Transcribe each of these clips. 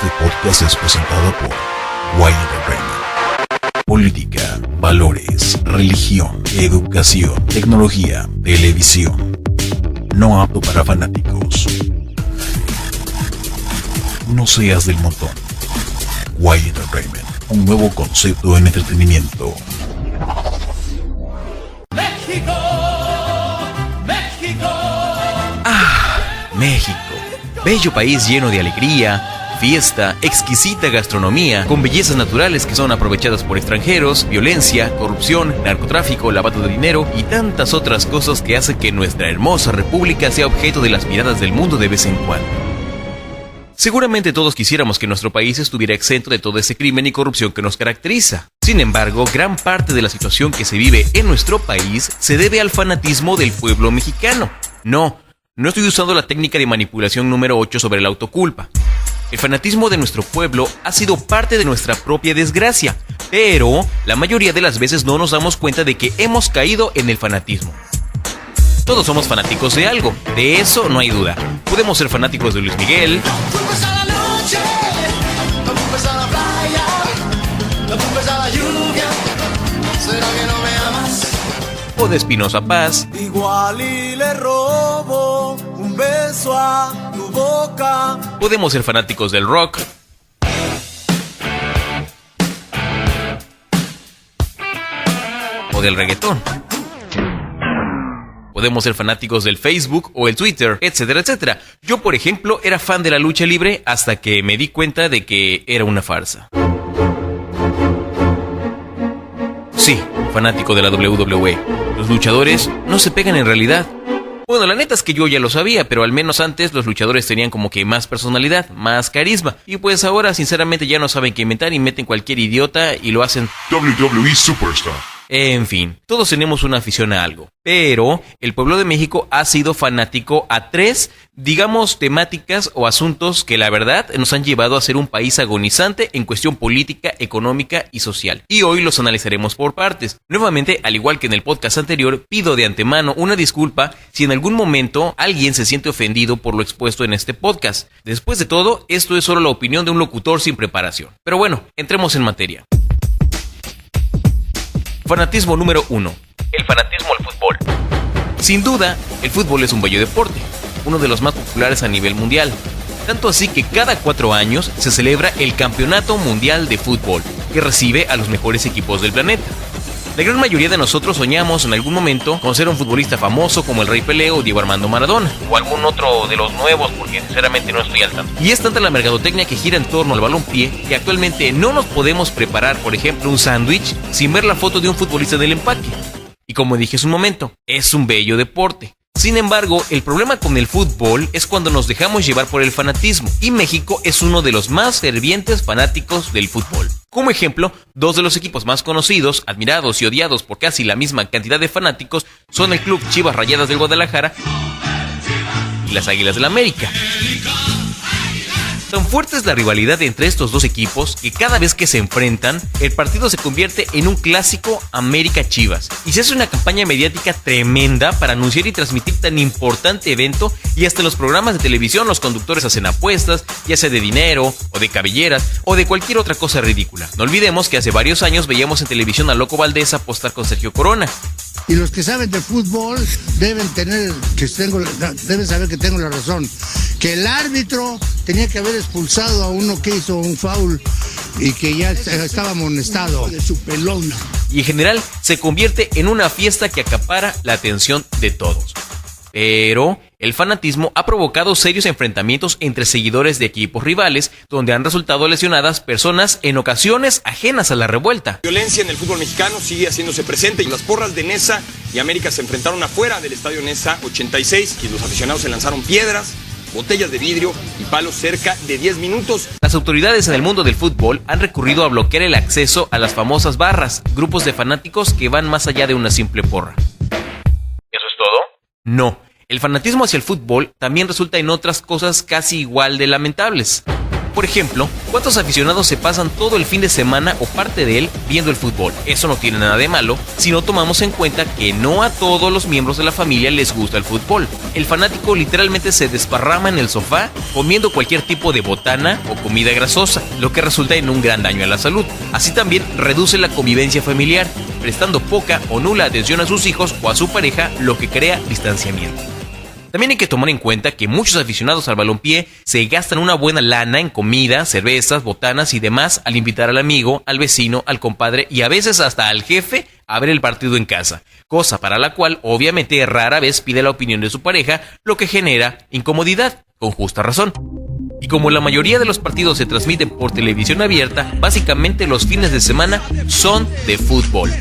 Este podcast es presentado por Wyatt Entertainment. Política, valores, religión, educación, tecnología, televisión. No apto para fanáticos. No seas del montón. Wyatt Entertainment, un nuevo concepto en entretenimiento. ¡México! ¡México! México, bello país lleno de alegría, fiesta, exquisita gastronomía, con bellezas naturales que son aprovechadas por extranjeros, violencia, corrupción, narcotráfico, lavado de dinero y tantas otras cosas que hacen que nuestra hermosa república sea objeto de las miradas del mundo de vez en cuando. Seguramente todos quisiéramos que nuestro país estuviera exento de todo ese crimen y corrupción que nos caracteriza. Sin embargo, gran parte de la situación que se vive en nuestro país se debe al fanatismo del pueblo mexicano. No estoy usando la técnica de manipulación número 8 sobre la autoculpa. El fanatismo de nuestro pueblo ha sido parte de nuestra propia desgracia, pero la mayoría de las veces no nos damos cuenta de que hemos caído en el fanatismo. Todos somos fanáticos de algo, de eso no hay duda. Podemos ser fanáticos de Luis Miguel, Fuimos a la noche, nos fuimos a la playa, nos fuimos a la lluvia. ¿Será que no me amas? o de Espinoza Paz. Igual y le robo un beso a tu boca. Podemos ser fanáticos del rock, o del reggaetón. Podemos ser fanáticos del Facebook o el Twitter, etcétera, etcétera. Yo, por ejemplo, era fan de la lucha libre hasta que me di cuenta de que era una farsa. Sí, fanático de la WWE. Los luchadores no se pegan en realidad. Bueno, la neta es que yo ya lo sabía, pero al menos antes los luchadores tenían como que más personalidad, más carisma. Y pues ahora, sinceramente, ya no saben qué inventar y meten cualquier idiota y lo hacen WWE Superstar. En fin, todos tenemos una afición a algo, pero el pueblo de México ha sido fanático a 3, digamos, temáticas o asuntos que la verdad nos han llevado a ser un país agonizante en cuestión política, económica y social. Y hoy los analizaremos por partes. Nuevamente, al igual que en el podcast anterior, pido de antemano una disculpa si en algún momento alguien se siente ofendido por lo expuesto en este podcast. Después de todo, esto es solo la opinión de un locutor sin preparación. Pero bueno, entremos en materia. Fanatismo número 1. El fanatismo al fútbol. Sin duda, el fútbol es un bello deporte, uno de los más populares a nivel mundial. Tanto así que cada 4 años se celebra el Campeonato Mundial de Fútbol, que recibe a los mejores equipos del planeta. La gran mayoría de nosotros soñamos en algún momento con ser un futbolista famoso como el Rey Pelé o Diego Armando Maradona, o algún otro de los nuevos, porque sinceramente no estoy al tanto. Y es tanta la mercadotecnia que gira en torno al balompié que actualmente no nos podemos preparar, por ejemplo, un sándwich sin ver la foto de un futbolista en el empaque. Y como dije hace un momento, es un bello deporte. Sin embargo, el problema con el fútbol es cuando nos dejamos llevar por el fanatismo, y México es uno de los más fervientes fanáticos del fútbol. Como ejemplo, 2 de los equipos más conocidos, admirados y odiados por casi la misma cantidad de fanáticos son el Club Chivas Rayadas del Guadalajara y las Águilas del América. Tan fuerte es la rivalidad entre estos 2 equipos que cada vez que se enfrentan, el partido se convierte en un clásico América-Chivas. Y se hace una campaña mediática tremenda para anunciar y transmitir tan importante evento, y hasta en los programas de televisión los conductores hacen apuestas, ya sea de dinero, o de cabelleras, o de cualquier otra cosa ridícula. No olvidemos que hace varios años veíamos en televisión a Loco Valdés apostar con Sergio Corona. Y los que saben de fútbol deben saber que tengo la razón. Que el árbitro tenía que haber expulsado a uno que hizo un foul y que ya estaba amonestado de su pelón. Y en general se convierte en una fiesta que acapara la atención de todos. Pero el fanatismo ha provocado serios enfrentamientos entre seguidores de equipos rivales, donde han resultado lesionadas personas en ocasiones ajenas a la revuelta. Violencia en el fútbol mexicano sigue haciéndose presente. Las porras de Nesa y América se enfrentaron afuera del estadio Nesa 86 y los aficionados se lanzaron piedras, botellas de vidrio y palos cerca de 10 minutos. Las autoridades en el mundo del fútbol han recurrido a bloquear el acceso a las famosas barras, grupos de fanáticos que van más allá de una simple porra. ¿Eso es todo? No. El fanatismo hacia el fútbol también resulta en otras cosas casi igual de lamentables. Por ejemplo, ¿cuántos aficionados se pasan todo el fin de semana o parte de él viendo el fútbol? Eso no tiene nada de malo si no tomamos en cuenta que no a todos los miembros de la familia les gusta el fútbol. El fanático literalmente se desparrama en el sofá comiendo cualquier tipo de botana o comida grasosa, lo que resulta en un gran daño a la salud. Así también reduce la convivencia familiar, prestando poca o nula atención a sus hijos o a su pareja, lo que crea distanciamiento. También hay que tomar en cuenta que muchos aficionados al balompié se gastan una buena lana en comida, cervezas, botanas y demás al invitar al amigo, al vecino, al compadre y a veces hasta al jefe a ver el partido en casa, cosa para la cual obviamente rara vez pide la opinión de su pareja, lo que genera incomodidad, con justa razón. Y como la mayoría de los partidos se transmiten por televisión abierta, básicamente los fines de semana son de fútbol.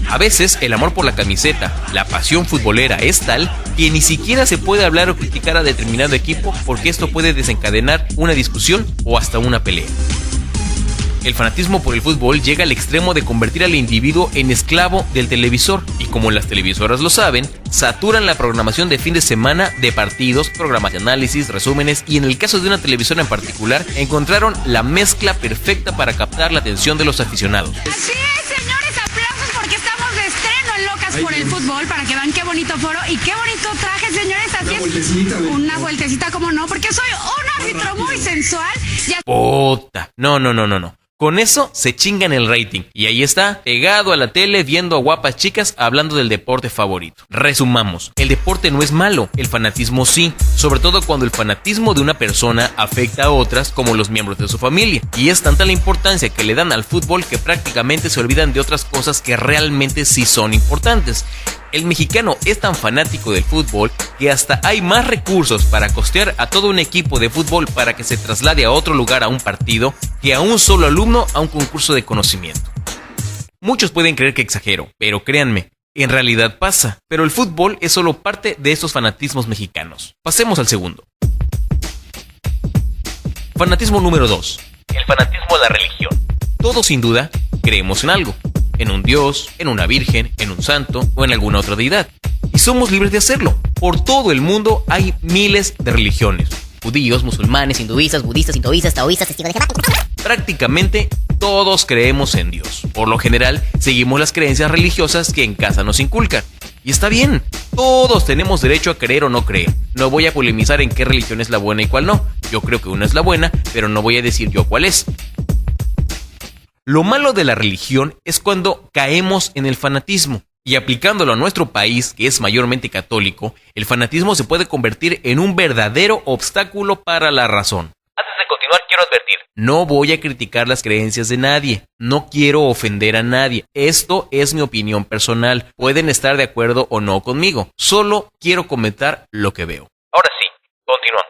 A veces el amor por la camiseta, la pasión futbolera es tal que ni siquiera se puede hablar o criticar a determinado equipo porque esto puede desencadenar una discusión o hasta una pelea. El fanatismo por el fútbol llega al extremo de convertir al individuo en esclavo del televisor y como las televisoras lo saben, saturan la programación de fin de semana de partidos, programas de análisis, resúmenes y en el caso de una televisora en particular encontraron la mezcla perfecta para captar la atención de los aficionados. Así es, señores, aplausos porque estamos de estreno en Locas por el Fútbol para que vean qué bonito foro y qué bonito traje, señores. Así es, una vueltecita, como no, porque soy un árbitro muy sensual. ¡Puta! No. Con eso se chingan el rating. Y ahí está, pegado a la tele, viendo a guapas chicas hablando del deporte favorito. Resumamos, el deporte no es malo, el fanatismo sí. Sobre todo cuando el fanatismo de una persona afecta a otras como los miembros de su familia. Y es tanta la importancia que le dan al fútbol que prácticamente se olvidan de otras cosas que realmente sí son importantes. El mexicano es tan fanático del fútbol que hasta hay más recursos para costear a todo un equipo de fútbol para que se traslade a otro lugar a un partido que a un solo alumno a un concurso de conocimiento. Muchos pueden creer que exagero, pero créanme, en realidad pasa. Pero el fútbol es solo parte de estos fanatismos mexicanos. Pasemos al segundo. Fanatismo número 2. El fanatismo a la religión. Todos sin duda creemos en algo. En un dios, en una virgen, en un santo o en alguna otra deidad. Y somos libres de hacerlo. Por todo el mundo hay miles de religiones. Judíos, musulmanes, hinduistas, budistas, sintoístas, taoístas, testigos de Jehová. Prácticamente todos creemos en Dios. Por lo general, seguimos las creencias religiosas que en casa nos inculcan. Y está bien, todos tenemos derecho a creer o no creer. No voy a polemizar en qué religión es la buena y cuál no. Yo creo que una es la buena, pero no voy a decir yo cuál es. Lo malo de la religión es cuando caemos en el fanatismo. Y aplicándolo a nuestro país, que es mayormente católico, el fanatismo se puede convertir en un verdadero obstáculo para la razón. Antes de continuar, quiero advertir, no voy a criticar las creencias de nadie, no quiero ofender a nadie, esto es mi opinión personal, pueden estar de acuerdo o no conmigo, solo quiero comentar lo que veo. Ahora sí, continuamos.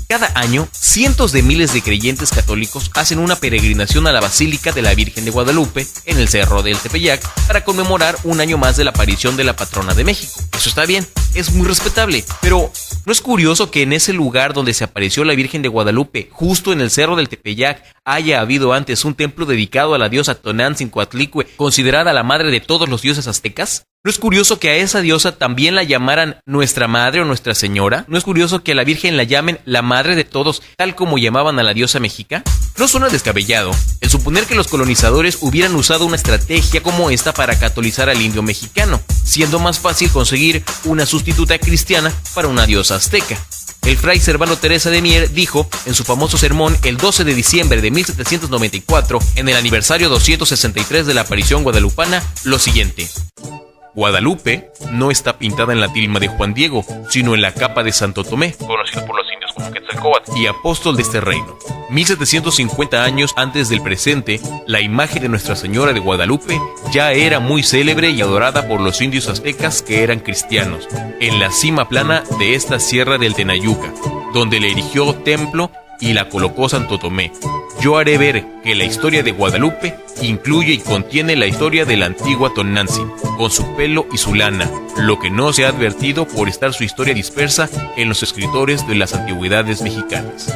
Cada año, cientos de miles de creyentes católicos hacen una peregrinación a la Basílica de la Virgen de Guadalupe, en el Cerro del Tepeyac, para conmemorar un año más de la aparición de la patrona de México. Eso está bien, es muy respetable, pero ¿no es curioso que en ese lugar donde se apareció la Virgen de Guadalupe, justo en el Cerro del Tepeyac, haya habido antes un templo dedicado a la diosa Tonantzin-Coatlicue, considerada la madre de todos los dioses aztecas? ¿No es curioso que a esa diosa también la llamaran Nuestra Madre o Nuestra Señora? ¿No es curioso que a la Virgen la llamen la Madre de Todos, tal como llamaban a la diosa mexica? ¿No suena descabellado el suponer que los colonizadores hubieran usado una estrategia como esta para catolizar al indio mexicano, siendo más fácil conseguir una sustituta cristiana para una diosa azteca? El fray Servando Teresa de Mier dijo en su famoso sermón el 12 de diciembre de 1794, en el aniversario 263 de la aparición guadalupana, lo siguiente: Guadalupe no está pintada en la tilma de Juan Diego, sino en la capa de Santo Tomé, conocido por los indios como Quetzalcóatl, y apóstol de este reino. 1750 años antes del presente, la imagen de Nuestra Señora de Guadalupe ya era muy célebre y adorada por los indios aztecas que eran cristianos, en la cima plana de esta sierra del Tenayuca, donde le erigió templo y la colocó Santo Tomé. Yo haré ver que la historia de Guadalupe incluye y contiene la historia de la antigua Tonantzin, con su pelo y su lana, lo que no se ha advertido por estar su historia dispersa en los escritores de las antigüedades mexicanas.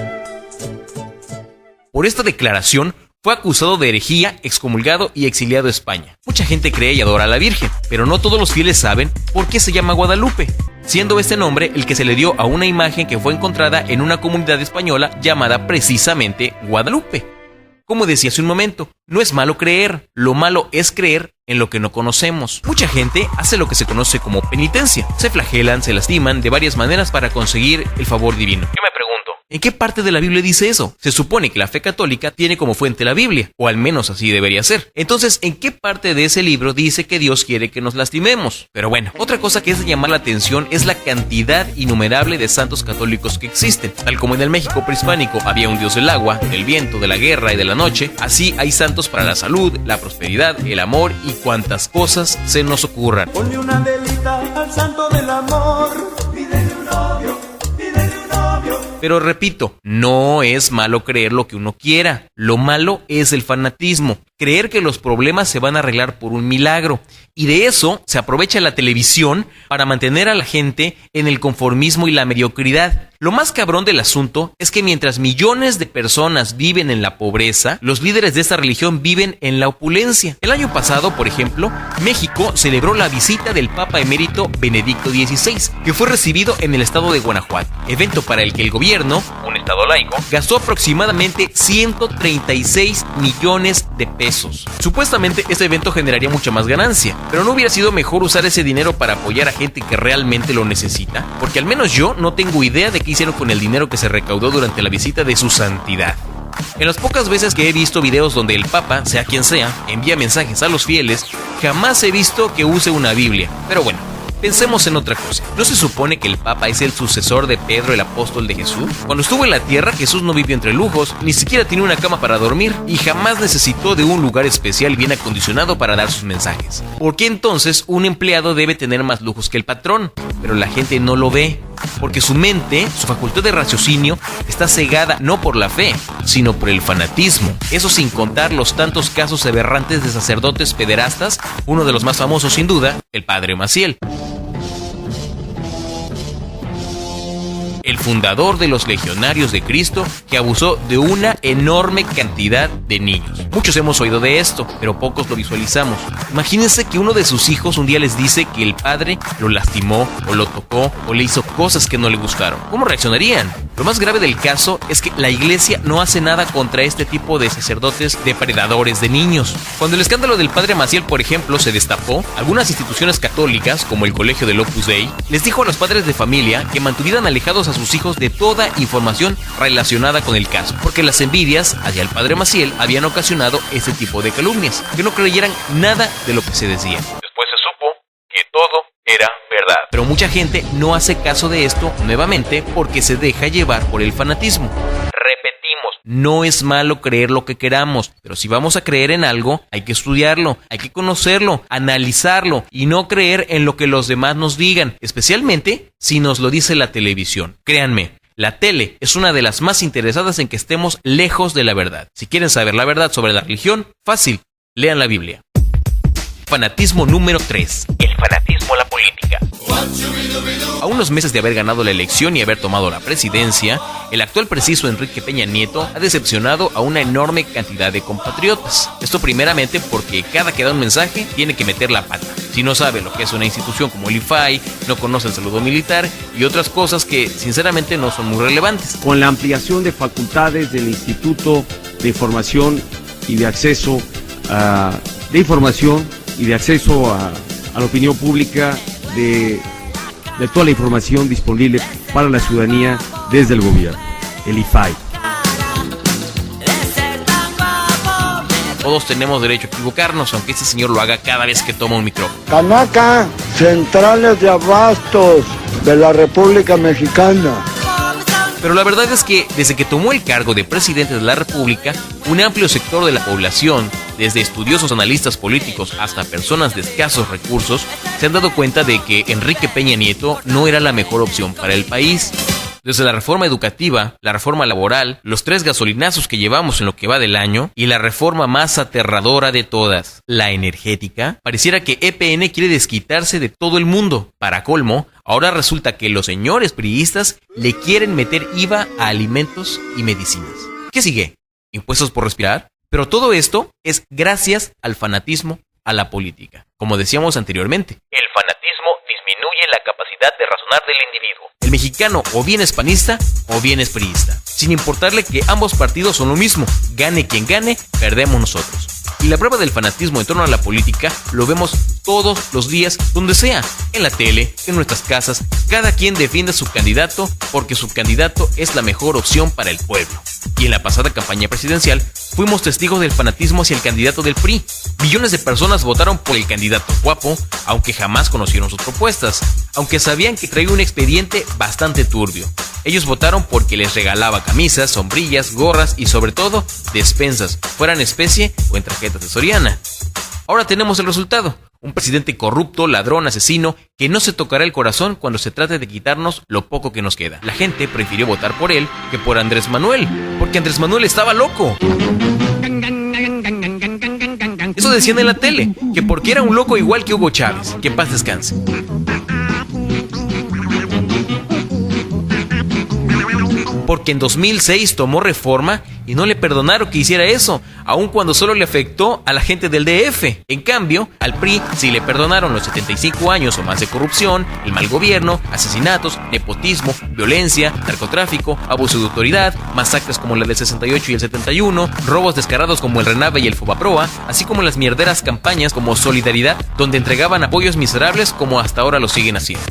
Por esta declaración, Fue acusado de herejía, excomulgado y exiliado a España. Mucha gente cree y adora a la Virgen, pero no todos los fieles saben por qué se llama Guadalupe, siendo este nombre el que se le dio a una imagen que fue encontrada en una comunidad española llamada precisamente Guadalupe. Como decía hace un momento, no es malo creer, lo malo es creer en lo que no conocemos. Mucha gente hace lo que se conoce como penitencia. Se flagelan, se lastiman de varias maneras para conseguir el favor divino. Yo me pregunto, ¿en qué parte de la Biblia dice eso? Se supone que la fe católica tiene como fuente la Biblia, o al menos así debería ser. Entonces, ¿en qué parte de ese libro dice que Dios quiere que nos lastimemos? Pero bueno, otra cosa que es de llamar la atención es la cantidad innumerable de santos católicos que existen. Tal como en el México prehispánico había un dios del agua, del viento, de la guerra y de la noche, así hay santos para la salud, la prosperidad, el amor y cuantas cosas se nos ocurran. Ponle una velita al santo del amor, pídele un novio, pídele un novio. Pero repito, no es malo creer lo que uno quiera. Lo malo es el fanatismo. Creer que los problemas se van a arreglar por un milagro. Y de eso se aprovecha la televisión para mantener a la gente en el conformismo y la mediocridad. Lo más cabrón del asunto es que mientras millones de personas viven en la pobreza, los líderes de esta religión viven en la opulencia. El año pasado, por ejemplo, México celebró la visita del Papa emérito Benedicto XVI, que fue recibido en el estado de Guanajuato, evento para el que el gobierno, un estado laico, gastó aproximadamente 136 millones de pesos. Supuestamente este evento generaría mucha más ganancia, pero ¿no hubiera sido mejor usar ese dinero para apoyar a gente que realmente lo necesita? Porque al menos yo no tengo idea de qué hicieron con el dinero que se recaudó durante la visita de su santidad. En las pocas veces que he visto videos donde el Papa, sea quien sea, envía mensajes a los fieles, jamás he visto que use una Biblia. Pero bueno, pensemos en otra cosa. ¿No se supone que el Papa es el sucesor de Pedro, el apóstol de Jesús? Cuando estuvo en la tierra, Jesús no vivió entre lujos, ni siquiera tenía una cama para dormir y jamás necesitó de un lugar especial bien acondicionado para dar sus mensajes. ¿Por qué entonces un empleado debe tener más lujos que el patrón? Pero la gente no lo ve, porque su mente, su facultad de raciocinio, está cegada no por la fe, sino por el fanatismo. Eso sin contar los tantos casos aberrantes de sacerdotes pederastas, uno de los más famosos sin duda, el padre Maciel. El fundador de los Legionarios de Cristo, que abusó de una enorme cantidad de niños. Muchos hemos oído de esto, pero pocos lo visualizamos. Imagínense que uno de sus hijos un día les dice que el padre lo lastimó, o lo tocó, o le hizo cosas que no le gustaron. ¿Cómo reaccionarían? Lo más grave del caso es que la iglesia no hace nada contra este tipo de sacerdotes depredadores de niños. Cuando el escándalo del padre Maciel, por ejemplo, se destapó, algunas instituciones católicas, como el Colegio del Opus Dei, les dijo a los padres de familia que mantuvieran alejados a sus hijos de toda información relacionada con el caso, porque las envidias hacia el padre Maciel habían ocasionado ese tipo de calumnias, que no creyeran nada de lo que se decía. Después se supo que todo era verdad. Pero mucha gente no hace caso de esto nuevamente porque se deja llevar por el fanatismo. Repetimos, no es malo creer lo que queramos, pero si vamos a creer en algo, hay que estudiarlo, hay que conocerlo, analizarlo y no creer en lo que los demás nos digan, especialmente si nos lo dice la televisión. Créanme, la tele es una de las más interesadas en que estemos lejos de la verdad. Si quieren saber la verdad sobre la religión, fácil, lean la Biblia. Fanatismo número 3. El fanatismo a la política. A unos meses de haber ganado la elección y haber tomado la presidencia, el actual preciso Enrique Peña Nieto ha decepcionado a una enorme cantidad de compatriotas. Esto primeramente porque cada que da un mensaje tiene que meter la pata. Si no sabe lo que es una institución como el IFAI, no conoce el saludo militar y otras cosas que sinceramente no son muy relevantes. Con la ampliación de facultades del Instituto de Información y de Acceso a la opinión pública de toda la información disponible para la ciudadanía desde el gobierno, el IFAI. Todos tenemos derecho a equivocarnos, aunque este señor lo haga cada vez que toma un micrófono. Canaca, centrales de abastos de la República Mexicana. Pero la verdad es que desde que tomó el cargo de presidente de la República, un amplio sector de la población, desde estudiosos analistas políticos hasta personas de escasos recursos, se han dado cuenta de que Enrique Peña Nieto no era la mejor opción para el país. Desde la reforma educativa, la reforma laboral, los 3 gasolinazos que llevamos en lo que va del año y la reforma más aterradora de todas, la energética, pareciera que EPN quiere desquitarse de todo el mundo. Para colmo, ahora resulta que los señores priistas le quieren meter IVA a alimentos y medicinas. ¿Qué sigue? ¿Impuestos por respirar? Pero todo esto es gracias al fanatismo a la política. Como decíamos anteriormente, el fanatismo disminuye la capacidad de razonar del individuo. El mexicano o bien es panista o bien es priista, sin importarle que ambos partidos son lo mismo. Gane quien gane, perdemos nosotros. Y la prueba del fanatismo en torno a la política lo vemos todos los días, donde sea, en la tele, en nuestras casas. Cada quien defiende a su candidato porque su candidato es la mejor opción para el pueblo. Y en la pasada campaña presidencial fuimos testigos del fanatismo hacia el candidato del PRI. Millones de personas votaron por el candidato guapo, aunque jamás conocieron sus propuestas, aunque sabían que traía un expediente bastante turbio. Ellos votaron porque les regalaba camisas, sombrillas, gorras y sobre todo despensas, fueran especie o en tarjetas de Soriana. Ahora tenemos el resultado. Un presidente corrupto, ladrón, asesino, que no se tocará el corazón cuando se trate de quitarnos lo poco que nos queda. La gente prefirió votar por él que por Andrés Manuel, porque Andrés Manuel estaba loco. Eso decían en la tele, que porque era un loco igual que Hugo Chávez. Que en paz descanse. Porque en 2006 tomó Reforma y no le perdonaron que hiciera eso, aun cuando solo le afectó a la gente del DF. En cambio, al PRI sí le perdonaron los 75 años o más de corrupción, el mal gobierno, asesinatos, nepotismo, violencia, narcotráfico, abuso de autoridad, masacres como la del 68 y el 71, robos descarados como el Renave y el Fobaproa, así como las mierderas campañas como Solidaridad, donde entregaban apoyos miserables como hasta ahora lo siguen haciendo.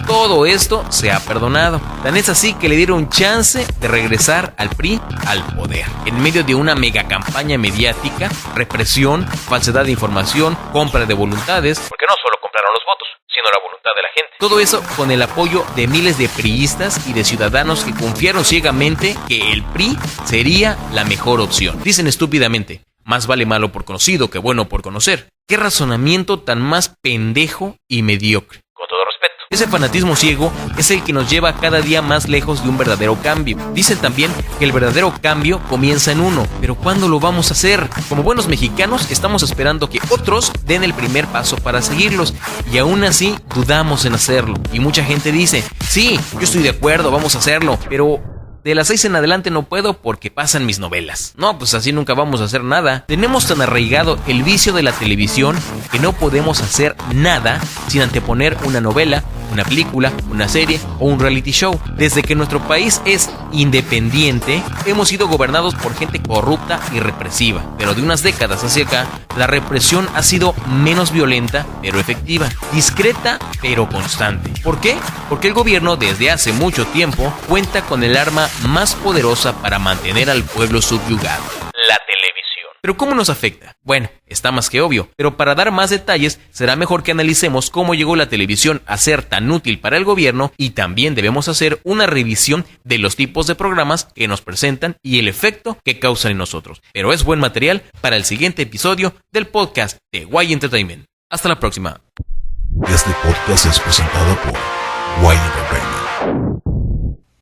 Todo esto se ha perdonado. Tan es así que le dieron chance de regresar al PRI al poder. En medio de una mega campaña mediática, represión, falsedad de información, compra de voluntades, porque no solo compraron los votos, sino la voluntad de la gente. Todo eso con el apoyo de miles de priistas y de ciudadanos que confiaron ciegamente que el PRI sería la mejor opción. Dicen estúpidamente, más vale malo por conocido que bueno por conocer. ¿Qué razonamiento tan más pendejo y mediocre? Con todo respeto. Ese fanatismo ciego es el que nos lleva cada día más lejos de un verdadero cambio. Dicen también que el verdadero cambio comienza en uno, pero ¿cuándo lo vamos a hacer? Como buenos mexicanos estamos esperando que otros den el primer paso para seguirlos y aún así dudamos en hacerlo. Y mucha gente dice, sí, yo estoy de acuerdo, vamos a hacerlo, pero de las 6 en adelante no puedo porque pasan mis novelas. No, pues así nunca vamos a hacer nada. Tenemos tan arraigado el vicio de la televisión que no podemos hacer nada sin anteponer una novela, una película, una serie o un reality show. Desde que nuestro país es independiente, hemos sido gobernados por gente corrupta y represiva. Pero de unas décadas hacia acá, la represión ha sido menos violenta, pero efectiva. Discreta, pero constante. ¿Por qué? Porque el gobierno desde hace mucho tiempo cuenta con el arma más poderosa para mantener al pueblo subyugado: la televisión. ¿Pero cómo nos afecta? Bueno, está más que obvio, pero para dar más detalles será mejor que analicemos cómo llegó la televisión a ser tan útil para el gobierno y también debemos hacer una revisión de los tipos de programas que nos presentan y el efecto que causan en nosotros. Pero es buen material para el siguiente episodio del podcast de Y Entertainment. Hasta la próxima. Este podcast es presentado por Y Entertainment.